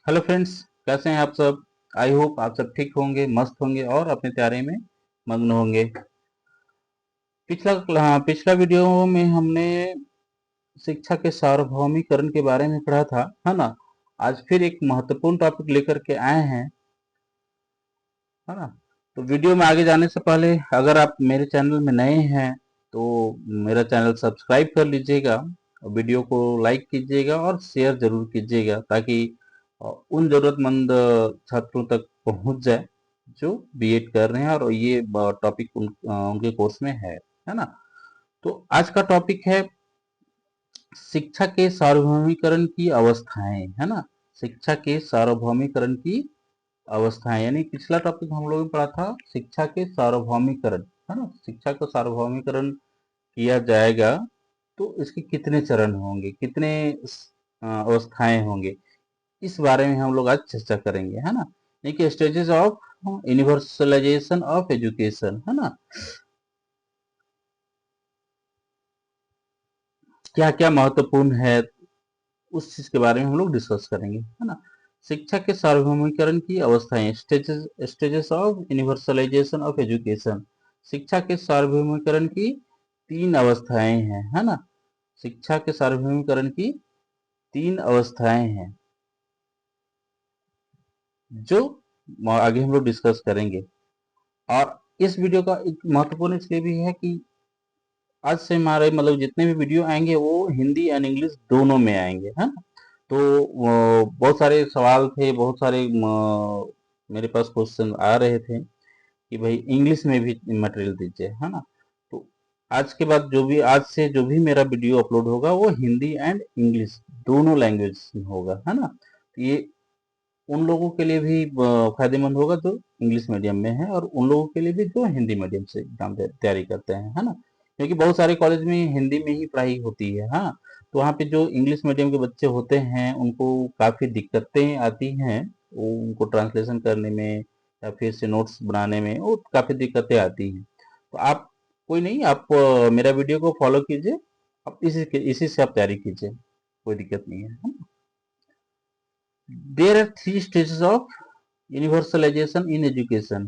Hello friends, कैसे हैं आप सब। आई होप आप सब ठीक होंगे, मस्त होंगे और अपने तैयारी में मग्न होंगे। पिछला वीडियो में हमने शिक्षा के सार्वभौमिकरण के बारे में पढ़ा था, है ना। आज फिर एक महत्वपूर्ण टॉपिक लेकर के आए हैं, है ना। तो वीडियो में आगे जाने से पहले अगर आप मेरे चैनल में नए हैं तो मेरा चैनल सब्सक्राइब कर लीजिएगा, वीडियो को लाइक कीजिएगा और शेयर जरूर कीजिएगा ताकि उन जरूरतमंद छात्रों तक पहुंच जाए जो बीएड कर रहे हैं और ये टॉपिक उनके कोर्स में है ना। तो आज का टॉपिक है शिक्षा के सार्वभौमिकरण की अवस्थाएं, है ना। शिक्षा के सार्वभौमिकरण की अवस्थाएं यानी पिछला टॉपिक हम लोगों ने पढ़ा था शिक्षा के सार्वभौमिकरण, है ना। शिक्षा का सार्वभौमिकरण किया जाएगा तो इसके कितने चरण होंगे, कितने अवस्थाएं होंगे, इस बारे में हम लोग आज चर्चा करेंगे, है ना। देखिए, stages of universalization of education, है ना। क्या क्या महत्वपूर्ण है उस चीज के बारे में हम लोग डिस्कस करेंगे, है ना। शिक्षा के सार्वभौमिकरण की अवस्थाएं, stages stages of universalization of education. शिक्षा के सार्वभौमिकरण की तीन अवस्थाएं हैं, है ना। शिक्षा के सार्वभौमिकरण की तीन अवस्थाएं हैं जो आगे हम लोग डिस्कस करेंगे। और इस वीडियो का एक महत्वपूर्ण इसलिए भी है कि आज से हमारे मतलब जितने भी वीडियो आएंगे वो हिंदी एंड इंग्लिश दोनों में आएंगे, है ना। तो बहुत सारे सवाल थे, बहुत सारे मेरे पास क्वेश्चन आ रहे थे कि भाई इंग्लिश में भी मटेरियल दीजिए, है ना। तो आज के बाद आज से जो भी मेरा वीडियो अपलोड होगा वो हिंदी एंड इंग्लिश दोनों लैंग्वेज में होगा, है ना। तो ये उन लोगों के लिए भी फायदेमंद होगा जो इंग्लिश मीडियम में है और उन लोगों के लिए भी जो हिंदी मीडियम से एग्जाम तैयारी करते हैं, है ना। क्योंकि बहुत सारे कॉलेज में हिंदी में ही पढ़ाई होती है, हाँ। तो वहाँ पे जो इंग्लिश मीडियम के बच्चे होते हैं उनको काफ़ी दिक्कतें आती हैं, वो उनको ट्रांसलेशन करने में या फिर से नोट्स बनाने में वो काफ़ी दिक्कतें आती हैं। तो आप कोई नहीं, आप मेरा वीडियो को फॉलो कीजिए, आप इसी से आप तैयारी कीजिए, कोई दिक्कत नहीं है। There are three stages of universalization in education,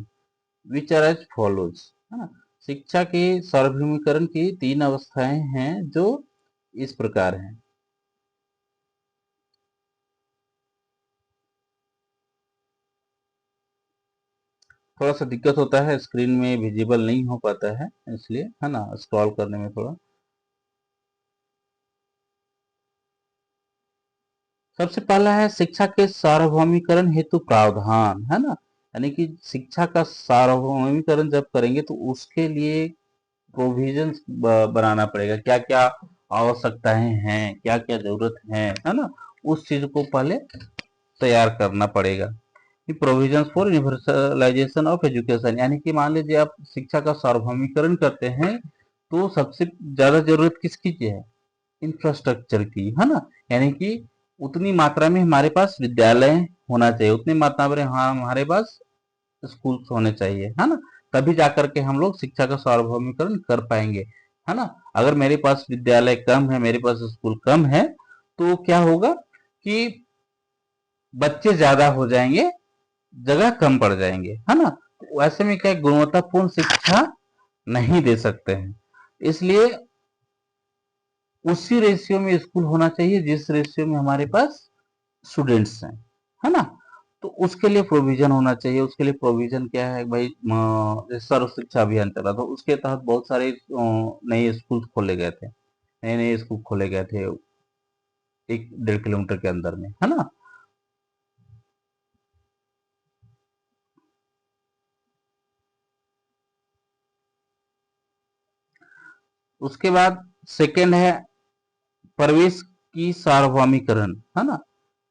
which are as follows, है ना। शिक्षा के सार्वभौमिकरण की तीन अवस्थाएं हैं जो इस प्रकार हैं। थोड़ा सा दिक्कत होता है, स्क्रीन में विजिबल नहीं हो पाता है इसलिए, है ना, स्क्रॉल करने में थोड़ा। सबसे पहला है शिक्षा के सार्वभौमिकरण हेतु प्रावधान, है ना। यानी कि शिक्षा का सार्वभौमिकरण जब करेंगे तो उसके लिए प्रोविजंस बनाना पड़ेगा, क्या क्या आवश्यकताएं हैं, क्या क्या जरूरत है ना। उस चीज को पहले तैयार करना पड़ेगा। Provisions for universalization of education यानी कि मान लीजिए आप शिक्षा का सार्वभौमिकरण करते हैं तो सबसे ज्यादा जरूरत किसकी है, इंफ्रास्ट्रक्चर की, है ना। यानी कि उतनी मात्रा में हमारे पास विद्यालय होना चाहिए, उतनी मात्रा में हाँ हमारे पास स्कूल होने चाहिए, है ना। तभी जाकर के हम लोग शिक्षा का सार्वभौमिकरण कर पाएंगे, है ना। अगर मेरे पास विद्यालय कम है, मेरे पास स्कूल कम है तो क्या होगा कि बच्चे ज्यादा हो जाएंगे, जगह कम पड़ जाएंगे, है ना। तो ऐसे में क्या गुणवत्तापूर्ण शिक्षा नहीं दे सकते हैं। इसलिए उसी रेशियो में स्कूल होना चाहिए जिस रेशियो में हमारे पास स्टूडेंट्स हैं, है ना। तो उसके लिए प्रोविजन होना चाहिए। उसके लिए प्रोविजन क्या है भाई, सर्व शिक्षा अभियान चला था, उसके तहत बहुत सारे नए स्कूल खोले गए थे, नए नए स्कूल खोले गए थे 1-1.5 किलोमीटर के अंदर में, है ना। उसके बाद सेकंड है प्रवेश की सार्वभौमिकरण, है ना।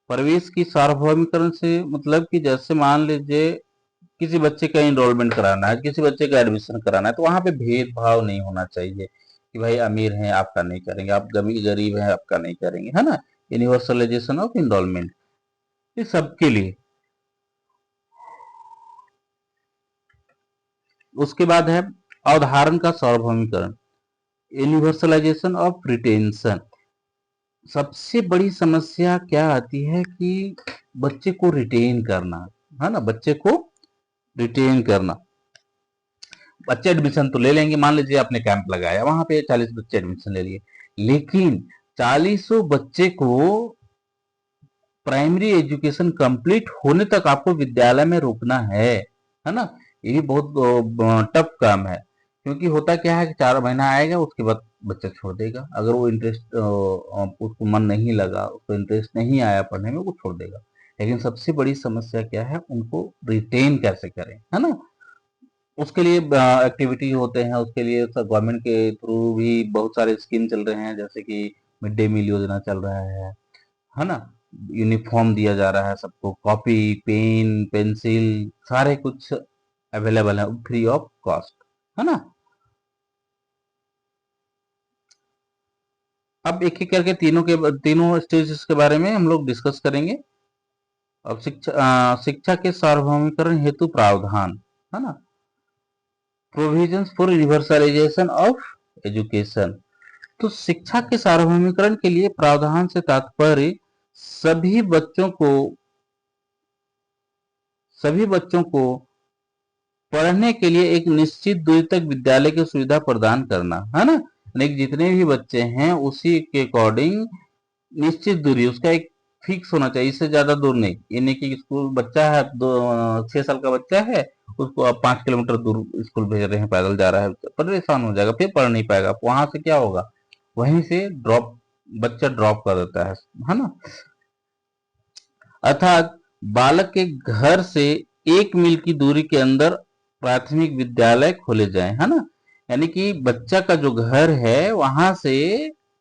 प्रवेश की सार्वभौमिकरण से मतलब कि जैसे मान लीजिए किसी बच्चे का एनरोलमेंट कराना है, किसी बच्चे का एडमिशन कराना है तो वहां पे भेदभाव नहीं होना चाहिए कि भाई अमीर हैं आपका नहीं करेंगे, आप गरीब हैं आपका नहीं करेंगे, है ना। यूनिवर्सलाइजेशन ऑफ एनरोलमेंट ये सबके लिए। उसके बाद है अवधारण का सार्वभौमिकरण, यूनिवर्सलाइजेशन ऑफ रिटेंशन। सबसे बड़ी समस्या क्या आती है कि बच्चे को रिटेन करना, है ना, बच्चे को रिटेन करना। बच्चे एडमिशन तो ले लेंगे, मान लीजिए आपने कैंप लगाया, वहां पे 40 बच्चे एडमिशन ले लिए, लेकिन 40 बच्चे को प्राइमरी एजुकेशन कंप्लीट होने तक आपको विद्यालय में रुकना है ना। ये भी बहुत टफ काम है, क्योंकि होता क्या है कि 4 महीना आएगा, उसके बाद बच्चा छोड़ देगा, अगर वो इंटरेस्ट उसको मन नहीं लगा, उसको इंटरेस्ट नहीं आया पढ़ने में, वो छोड़ देगा। लेकिन सबसे बड़ी समस्या क्या है, उनको रिटेन कैसे करें, है ना। उसके लिए एक्टिविटी होते हैं, उसके लिए गवर्नमेंट के थ्रू भी बहुत सारे स्कीम चल रहे हैं, जैसे कि मिड डे मील योजना चल रहा है ना। यूनिफॉर्म दिया जा रहा है सबको, कॉपी पेन पेंसिल सारे कुछ अवेलेबल है फ्री ऑफ कॉस्ट, है ना। अब एक एक करके तीनों स्टेजेस के बारे में हम लोग डिस्कस करेंगे। अब शिक्षा के सार्वभौमिकरण हेतु प्रावधान, है ना, provisions for universalization of education. तो शिक्षा के सार्वभौमिकरण के लिए प्रावधान से तात्पर्य सभी बच्चों को पढ़ने के लिए एक निश्चित दूरी तक विद्यालय की सुविधा प्रदान करना, है ना। यानी जितने भी बच्चे हैं उसी के अकॉर्डिंग निश्चित दूरी, उसका एक फिक्स होना चाहिए, इससे ज्यादा दूर नहीं। यानी कि स्कूल बच्चा है, 6 साल का बच्चा है, उसको आप 5 किलोमीटर दूर स्कूल भेज रहे हैं, पैदल जा रहा है, परेशान हो जाएगा, फिर पढ़ नहीं पाएगा, वहां से क्या होगा, वहीं से बच्चा ड्रॉप कर देता है ना। अर्थात बालक के घर से 1 मील की दूरी के अंदर प्राथमिक विद्यालय खोले जाएं, है ना। यानी कि बच्चा का जो घर है वहां से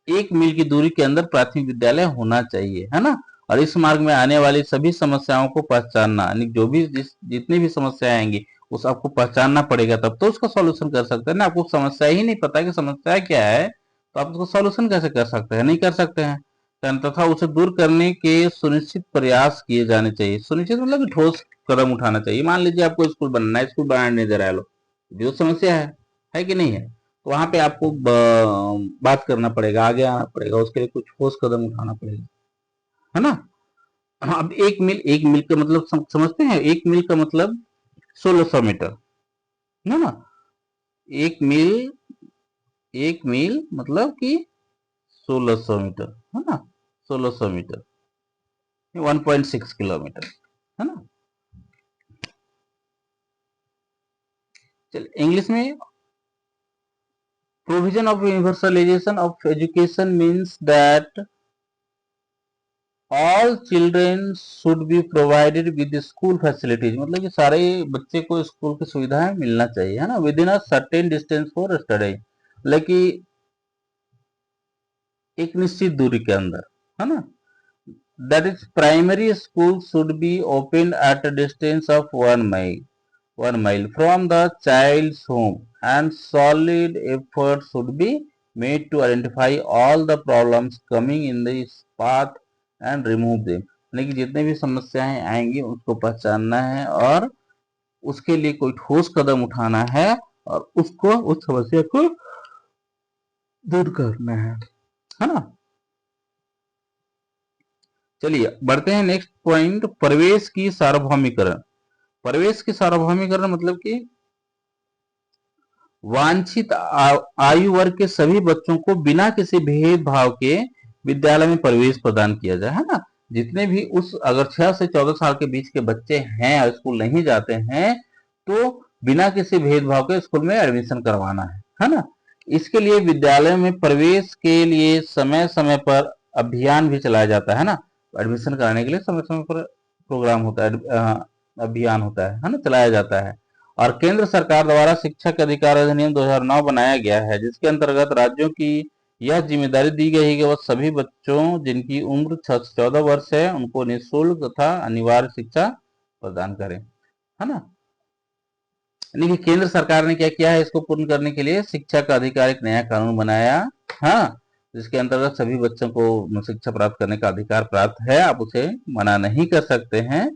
1 मील की दूरी के अंदर प्राथमिक विद्यालय होना चाहिए, है ना। और इस मार्ग में आने वाली सभी समस्याओं को पहचानना, यानी जो भी जितनी भी समस्याएं आएंगी उस आपको पहचानना पड़ेगा, तब तो उसका सॉल्यूशन कर सकते हैं ना। आपको समस्या ही नहीं पता कि समस्या क्या है, तो आप उसका सॉल्यूशन कैसे कर सकते हैं, नहीं कर सकते हैं। तथा उसे दूर करने के सुनिश्चित प्रयास किए जाने चाहिए। सुनिश्चित मतलब कि ठोस कदम उठाना चाहिए। मान लीजिए आपको स्कूल बनना है, स्कूल बनाने नहीं दे रहा है लोग, जो समस्या है कि नहीं है, तो वहां पे आपको बात करना पड़ेगा, आगे आना पड़ेगा, उसके लिए कुछ ठोस कदम उठाना पड़ेगा, है ना। हाँ, अब 1 मील का मतलब समझते हैं, 1 मील का मतलब 1600 मीटर, है ना। 1 मील 1 मील मतलब कि 1600 मीटर, है ना, 1600 मीटर, 1.6 किलोमीटर, है ना। चलिए इंग्लिश में, provision of universalization of education means that all children should be provided with school facilities, मतलब कि सारे बच्चे को स्कूल की सुविधाएं मिलना चाहिए, है ना, with in a certain distance for study, लेकिन एक निश्चित दूरी के अंदर, है ना। That is primary school should be open at a distance of 1 mile from the child's home, and solid effort should be made to identify all the problems coming in this path and remove them, यानी कि जितने भी समस्याएं आएंगी उसको पहचानना है और उसके लिए कोई ठोस कदम उठाना है और उसको उस समस्या को दूर करना है ना। चलिए बढ़ते हैं नेक्स्ट पॉइंट, प्रवेश की सार्वभौमिकरण। प्रवेश की सार्वभौमिकरण मतलब कि वांछित आयु वर्ग के सभी बच्चों को बिना किसी भेदभाव के विद्यालय में प्रवेश प्रदान किया जाए, है ना। जितने भी उस अगर 6 से 14 साल के बीच के बच्चे हैं और स्कूल नहीं जाते हैं, तो बिना किसी भेदभाव के स्कूल में एडमिशन करवाना है ना। इसके लिए विद्यालय में प्रवेश के लिए समय समय पर अभियान भी चलाया जाता है ना। एडमिशन कराने के लिए समय समय पर प्रोग्राम होता है, अभियान होता है ना, चलाया जाता है। और केंद्र सरकार द्वारा शिक्षक अधिकार अधिनियम 2009 बनाया गया है, जिसके अंतर्गत राज्यों की यह जिम्मेदारी दी गई है कि वह सभी बच्चों जिनकी उम्र 6 से 14 वर्ष है उनको निःशुल्क तथा अनिवार्य शिक्षा प्रदान करें, है ना। यानी कि केंद्र सरकार ने क्या किया है, इसको पूर्ण करने के लिए शिक्षा का अधिकार एक नया कानून बनाया, हाँ, जिसके अंतर्गत सभी बच्चों को शिक्षा प्राप्त करने का अधिकार प्राप्त है, आप उसे मना नहीं कर सकते हैं।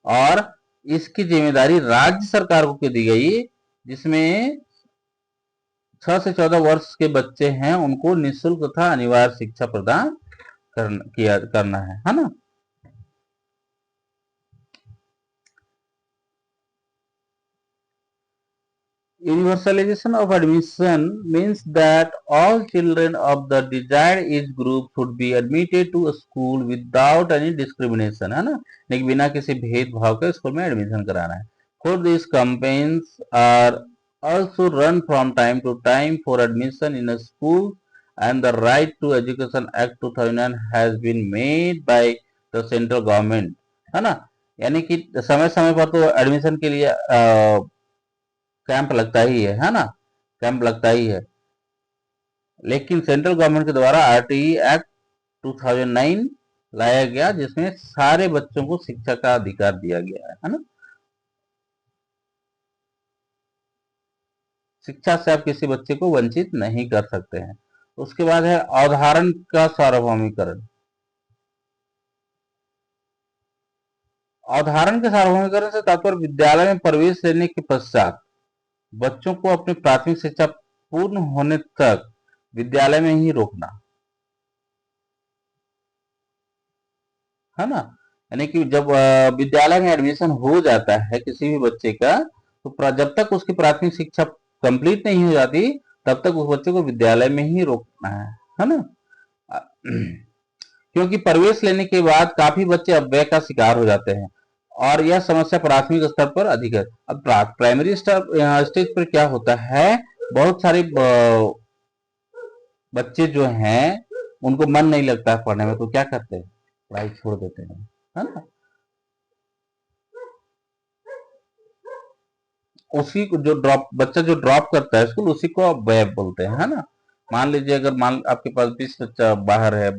और इसकी जिम्मेदारी राज्य सरकार को दी गई, जिसमें 6 से 14 वर्ष के बच्चे हैं उनको निःशुल्क तथा अनिवार्य शिक्षा प्रदान करना है ना। Universalization of admission means that all children of the desired age group should be admitted to a school without any discrimination, है ना, लेकिन बिना किसी भेदभाव के स्कूल में एडमिशन कराना है. For these campaigns are also run from time to time for admission in a school, and the Right to Education Act 2009 has been made by the central government, है ना, यानी कि समय समय पर तो एडमिशन के लिए कैंप लगता ही है ना, कैंप लगता ही है, लेकिन सेंट्रल गवर्नमेंट के द्वारा आरटीई एक्ट 2009 लाया गया, जिसमें सारे बच्चों को शिक्षा का अधिकार दिया गया है ना. शिक्षा से आप किसी बच्चे को वंचित नहीं कर सकते हैं. उसके बाद है अवधारण का सार्वभौमिकरण. अवधारण के सार्वभौमिकरण से तात्पर्य विद्यालय में प्रवेश लेने के पश्चात बच्चों को अपनी प्राथमिक शिक्षा पूर्ण होने तक विद्यालय में ही रोकना, है ना, यानी कि जब विद्यालय में एडमिशन हो जाता है किसी भी बच्चे का, तो जब तक उसकी प्राथमिक शिक्षा कंप्लीट नहीं हो जाती तब तक उस बच्चे को विद्यालय में ही रोकना है ना. क्योंकि प्रवेश लेने के बाद काफी बच्चे अपव्यय का शिकार हो जाते हैं और यह समस्या प्राथमिक स्तर पर अधिक है. अब प्राइमरी स्टेज पर क्या होता है, बहुत सारे बच्चे जो हैं उनको मन नहीं लगता है पढ़ने में, तो क्या करते हैं, पढ़ाई छोड़ देते हैं, है ना. उसी को जो ड्रॉप करता है स्कूल, उसी को आप व्यय बोलते हैं, है ना. मान लीजिए अगर आपके पास 20 बच्चा बाहर है,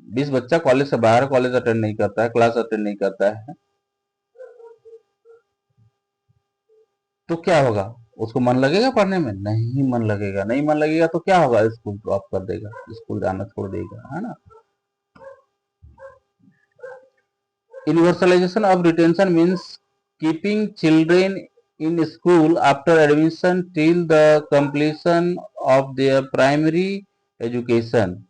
20 बच्चा कॉलेज से बाहर, कॉलेज अटेंड नहीं करता है, क्लास अटेंड नहीं करता है, तो क्या होगा, उसको मन लगेगा पढ़ने में, नहीं मन लगेगा. नहीं मन लगेगा तो क्या होगा, स्कूल ड्रॉप कर देगा, स्कूल जाना छोड़ देगा, है ना. Universalization of retention means keeping children in school after admission till the completion of their primary education.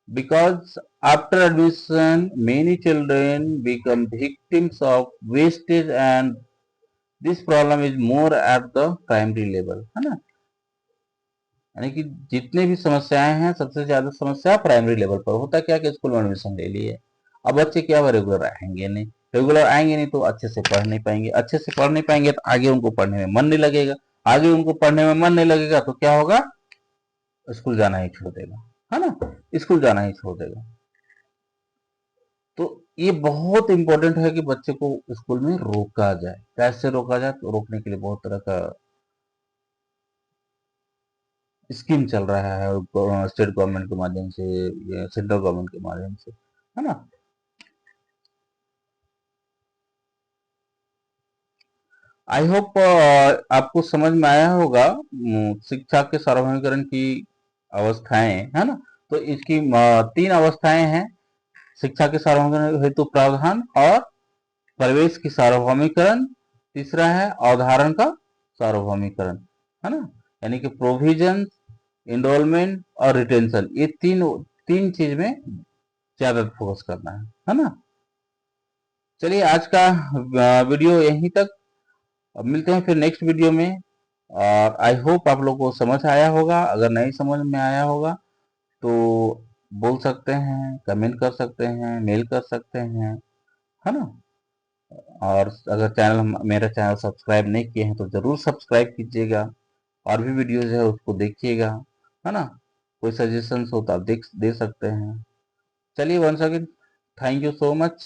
Because after admission, many children become victims of wastage, and this problem is more at the primary level, है ना. यानी कि जितने भी समस्याएं हैं, सबसे ज्यादा समस्या प्राइमरी लेवल पर होता क्या कि स्कूल में एडमिशन ले लिए, अब बच्चे क्या रेगुलर आएंगे नहीं, रेगुलर आएंगे नहीं तो अच्छे से पढ़ नहीं पाएंगे, अच्छे से पढ़ नहीं पाएंगे तो आगे उनको पढ़ने में मन नहीं लगेगा, आगे उनको पढ़ने में मन नहीं लगेगा तो क्या होगा, स्कूल जाना ही छोड़ देगा, है ना, स्कूल जाना ही छोड़ देगा. तो ये बहुत इंपॉर्टेंट है कि बच्चे को स्कूल में रोका जाए. कैसे रोका जाए, तो रोकने के लिए बहुत तरह का स्कीम चल रहा है स्टेट गवर्नमेंट के माध्यम से या सेंट्रल गवर्नमेंट के माध्यम से, है ना. आई होप आपको समझ में आया होगा शिक्षा के सार्वभौमिकरण की अवस्थाएं, है ना. तो इसकी 3 अवस्थाएं हैं: शिक्षा के सार्वभौमिकरण हेतु प्रावधान, और प्रवेश की सार्वभौमिकरण, तीसरा है अवधारण का सार्वभौमिकरण, है ना. यानी कि प्रोविजन, इनरोलमेंट और रिटेंशन, ये तीन चीज में ज्यादा फोकस करना है ना. चलिए आज का वीडियो यहीं तक, अब मिलते हैं फिर नेक्स्ट वीडियो में. और आई होप आप लोगों को समझ आया होगा. अगर नहीं समझ में आया होगा तो बोल सकते हैं, कमेंट कर सकते हैं, मेल कर सकते हैं, है ना. और अगर मेरा चैनल सब्सक्राइब नहीं किए हैं तो जरूर सब्सक्राइब कीजिएगा, और भी वीडियोज है उसको देखिएगा, है ना. कोई सजेशंस हो तो आप दे सकते हैं. चलिए once again, thank you so much.